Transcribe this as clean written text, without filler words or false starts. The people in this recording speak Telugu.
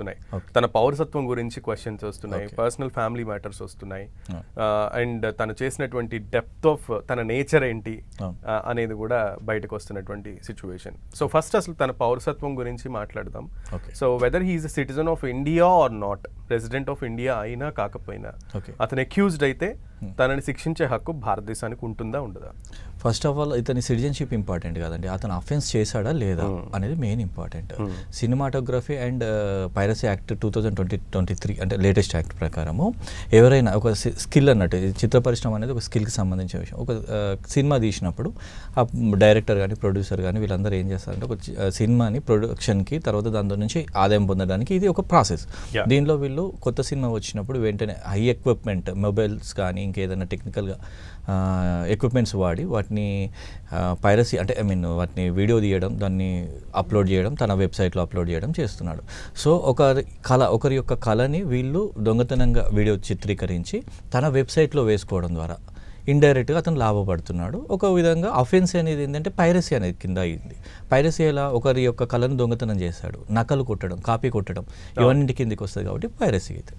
వస్తున్నాయి, తన పౌరసత్వం గురించి క్వశ్చన్స్ వస్తున్నాయి, పర్సనల్ ఫ్యామిలీ మ్యాటర్స్ వస్తున్నాయి, అండ్ తను చేసినటువంటి డెప్త్ ఆఫ్ తన నేచర్ ఏంటి అనేది కూడా బయటకు వస్తున్నటువంటి సిచ్యువేషన్. సో ఫస్ట్ అసలు తన పౌరసత్వం గురించి మాట్లాడదాం. So whether he is a citizen of India or not, resident of India అయినా కాకపోయినా అతను అక్యూజ్డ్ అయితే తనని శిక్షించే హక్కు భారతదేశానికి ఉంటుందా ఉండదా? ఫస్ట్ ఆఫ్ ఆల్ ఇతని సిటిజన్షిప్ ఇంపార్టెంట్ కాదండి, అతను అఫెన్స్ చేశాడా లేదా అనేది main important. Cinematography and piracy act 2023 అంటే లేటెస్ట్ యాక్ట్ ప్రకారము ఎవరైనా ఒక స్కిల్ అన్నట్టు, చిత్ర పరిశ్రమ అనేది ఒక స్కిల్కి సంబంధించిన విషయం. ఒక సినిమా తీసినప్పుడు ఆ డైరెక్టర్ కానీ ప్రొడ్యూసర్ కానీ వీళ్ళందరూ ఏం చేస్తారంటే ఒక సినిమాని ప్రొడక్షన్కి తర్వాత దాని నుంచి ఆదాయం పొందడానికి ఇది ఒక ప్రాసెస్. దీనిలో వీళ్ళు కొత్త సినిమా వచ్చినప్పుడు వెంటనే హై ఎక్విప్మెంట్, మొబైల్స్ కానీ ఇంకేదైనా టెక్నికల్గా ఎక్విప్మెంట్స్ వాడి వాటిని పైరసీ అంటే వాటిని వీడియో తీయడం, దాన్ని అప్లోడ్ చేయడం, తన వెబ్సైట్లో అప్లోడ్ చేయడం చేస్తున్నాడు. సో ఒకరి యొక్క కళని వీళ్ళు దొంగతనంగా వీడియో చిత్రీకరించి తన వెబ్సైట్లో వేసుకోవడం ద్వారా ఇండైరెక్ట్గా అతను లాభపడుతున్నాడు. ఒక విధంగా అఫెన్స్ అనేది ఏంటంటే పైరసీ అనేది కింద అయింది. పైరసీ ఎలా ఒకరి యొక్క కళను దొంగతనం చేశాడు, నకలు కొట్టడం, కాపీ కొట్టడం, ఇవన్నీ కిందికి వస్తుంది కాబట్టి పైరసీ అయితే.